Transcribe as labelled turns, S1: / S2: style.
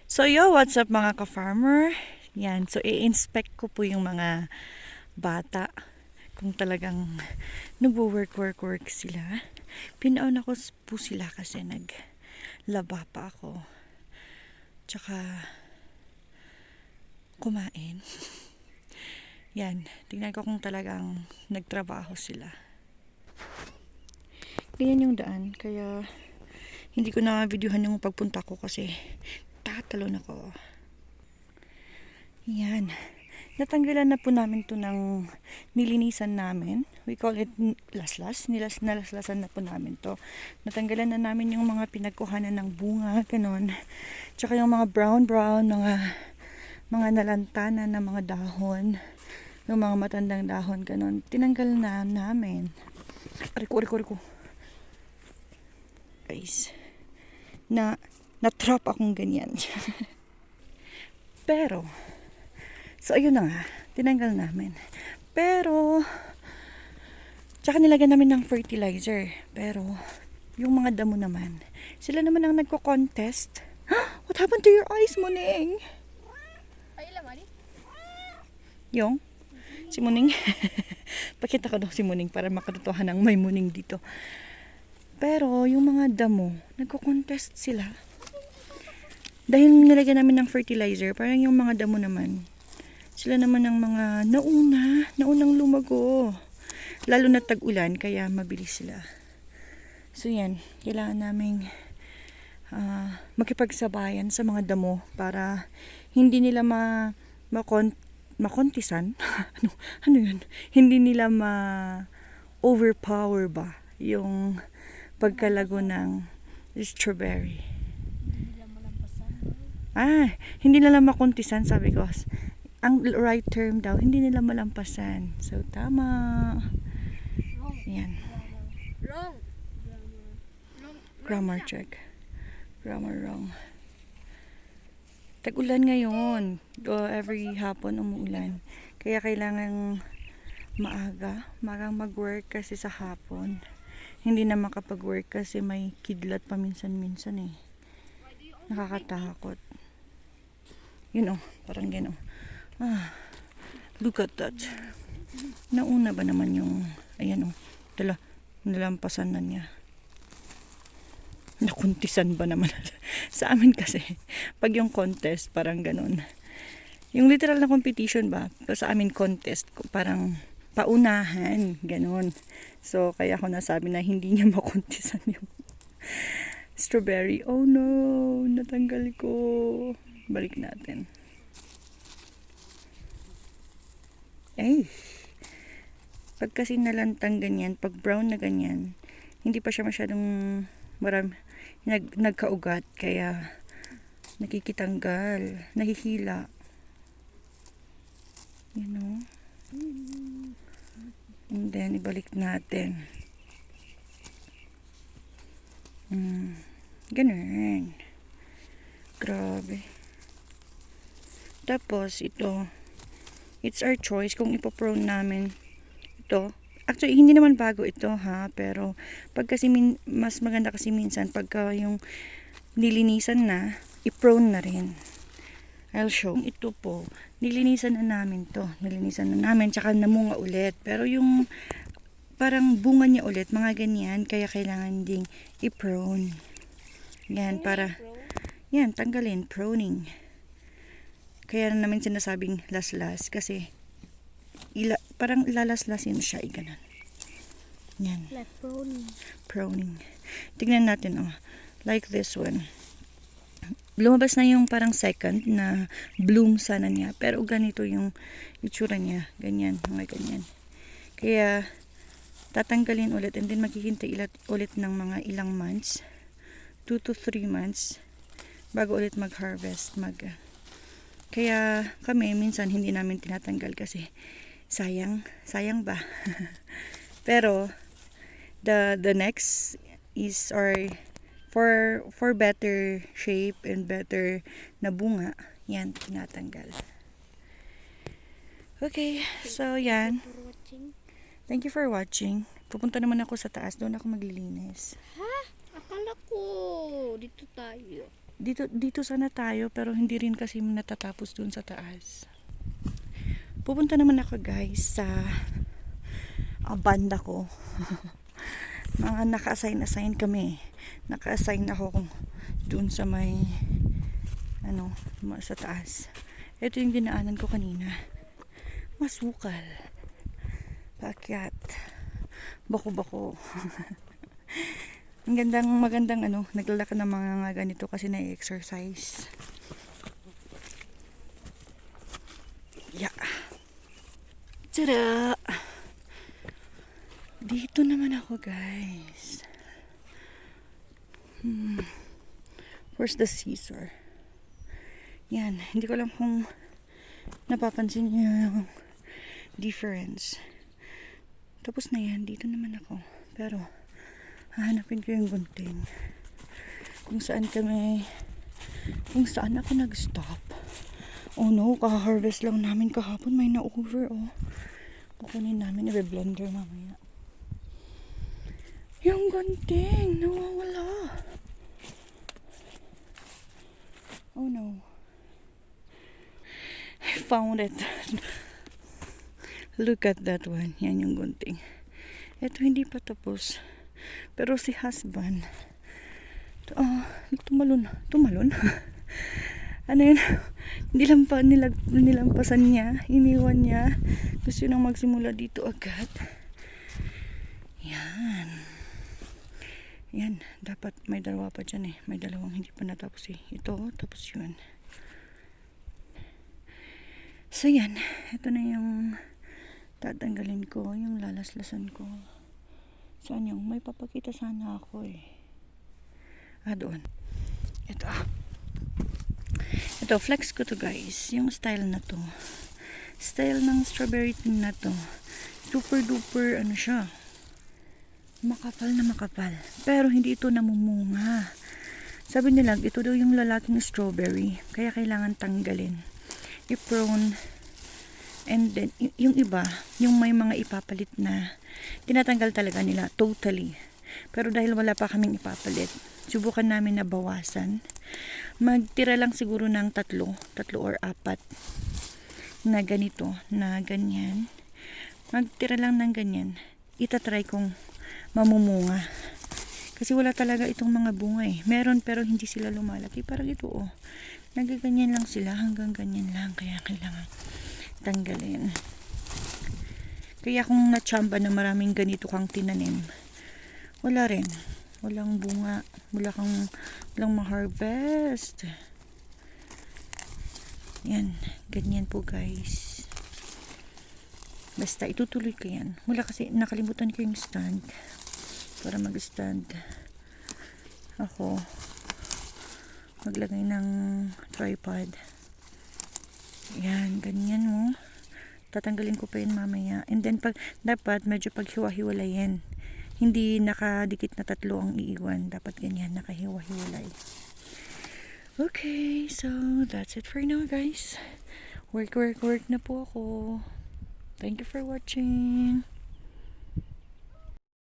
S1: So yo, what's up mga ka-farmer? Yan, so i-inspect ko po yung mga bata kung talagang nagwo-work sila. Pinauna ko po sila kasi naglaba pa ako. Tsaka kumain. Yan, tingnan ko kung talagang nagtrabaho sila. Ganyan yung daan, kaya hindi ko na videohan yung pagpunta ko kasi tatalon ako. Yan. Natanggalan na po namin to ng nilinisan namin. We call it laslas. Nalaslasan na po namin to. Natanggalan na namin yung mga pinagkuhanan ng bunga, ganon. Tsaka yung mga brown, mga nalantanan na mga dahon. Yung mga matandang dahon, ganon. Tinanggal na namin. Ariko. Guys. Na-trap akong ganyan. Pero, so, ayun na nga. Tinanggal namin. Pero, tsaka nilagyan namin ng fertilizer. Pero, yung mga damo naman, sila naman ang nagko-contest. What happened to your eyes, Muning?
S2: Ay, ilang ani?
S1: Yung? Si Muning? Pakita ko daw si Muning para makatotohan ng may Muning dito. Pero, yung mga damo, nagko-contest sila. Dahil nilagyan namin ng fertilizer, parang yung mga damo naman, sila naman ang mga naunang lumago. Lalo na tag-ulan, kaya mabilis sila. So yan, kailangan naming makipagsabayan sa mga damo para hindi nila makontisan. ano yun? Hindi nila overpower ba yung pagkalago ng strawberry. Hindi nila makontisan, sabi ko. Ang right term daw, hindi nila malampasan. So, tama. Yan.
S2: Wrong.
S1: Grammar check. Grammar wrong. Tag-ulan ngayon. Every hapon umuulan. Kaya kailangan magang mag-work kasi sa hapon. Hindi na makapag-work kasi may kidlat paminsan-minsan eh. Nakakatakot. Yun parang gano'n. Look at that. Nauna ba naman yung, ayan nalampasan na niya. Nakuntisan ba naman? Sa amin kasi, pag yung contest, parang ganun. Yung literal na competition ba, sa amin contest, parang paunahan, ganun. So, kaya ako nasabi na hindi niya makuntisan yung strawberry. Oh no, natanggal ko. Balik natin. Pag kasi nalantang ganyan, pag brown na ganyan, hindi pa siya masyadong nagkaugat, kaya nakikitanggal, nahihila. You know? And then, ibalik natin. Ganun. Grabe. Tapos, ito, it's our choice kung ipoprone namin ito. Actually, hindi naman bago ito ha, pero pag kasi mas maganda kasi minsan pagka yung nilinisan na, iprone na rin. I'll show. Ito po, nilinisan na namin to. Nilinisan na namin, tsaka namunga ulit. Pero yung parang bunga niya ulit, mga ganyan, kaya kailangan ding iprone. Yan, para, yan, tanggalin, proning. Kaya namin sinasabing laslas kasi parang lalaslasin siya, ganun. Yan.
S2: Like proning.
S1: Proning. Tignan natin, like this one. Lumabas na yung parang second na bloom sana niya, pero ganito yung itsura niya, ganyan, mga ganyan. Kaya tatanggalin ulit and then maghihintay ulit ng mga ilang months, 2 to 3 months bago ulit mag-harvest, kaya kami minsan hindi namin tinatanggal kasi sayang ba. Pero the next is for better shape and better na bunga, yan tinatanggal. Okay, so yan. Thank you for watching. Pupunta naman ako sa taas, doon ako maglilinis.
S2: Ha? Akala ko dito tayo.
S1: Dito sana tayo, pero hindi rin kasi natatapos dun sa taas. Pupunta naman ako guys sa banda ko. Mga naka-assign kami. Naka-assign ako dun sa may sa taas. Ito yung dinaanan ko kanina. Masukal. Paakyat. Bako-bako. Magandang naglalakad ng mga ganito kasi na-exercise. Yeah. Tada! Dito naman ako, guys. Where's the Caesar? Yan, hindi ko alam kung napapansin niyo yung difference. Tapos na yan, dito naman ako. Pero, hahanapin ko yung gunting. Kung saan ako nag-stop. Oh no, kaka-harvest lang namin kahapon. May na-over, oh. Kukunin namin, i-blender mamaya. Yung gunting, nawawala. Oh no. I found it. Look at that one. Yan yung gunting. Ito hindi pa tapos. Pero si husband, tumalon. Ano yun? Nilampasan niya. Iniwan niya. Gusto nang magsimula dito agad. Yan. Dapat may dalawa pa dyan eh. May dalawang hindi pa natapos eh. Ito, tapos yun. So yan. Ito na yung tatanggalin ko. Yung lalaslasan ko. Saan yung? May papakita sana ako eh. Doon. Ito, flex ko to guys. Yung style na to. Style ng strawberry na to. Super duper, siya. Makapal na makapal. Pero hindi ito namumunga. Sabi nila, ito daw yung lalaking strawberry. Kaya kailangan tanggalin. I-prune. And then, yung iba, yung may mga ipapalit na, tinatanggal talaga nila, totally. Pero dahil wala pa kaming ipapalit, subukan namin na bawasan. Magtira lang siguro ng tatlo or apat na ganito, na ganyan. Magtira lang ng ganyan. Itatry kong mamumunga. Kasi wala talaga itong mga bunga eh. Meron pero hindi sila lumalaki. Parang ito oh. Nagaganyan lang sila hanggang ganyan lang. Kaya kailangan tanggalin. Kaya kung natsamba na maraming ganito kang tinanim, wala rin. Walang bunga. Walang ma-harvest. Yan. Ganyan po guys. Basta itutuloy ko yan. Wala kasi nakalimutan ko yung stand. Para mag-stand ako. Maglagay ng tripod. Yan, ganyan mo. Tatanggalin ko pa yun mamaya. And then, dapat medyo paghiwa-hiwalayin. Hindi nakadikit na tatlo ang iiwan. Dapat ganyan, nakahiwa-hiwalay. Okay, so that's it for now, guys. Work na po ako. Thank you for watching.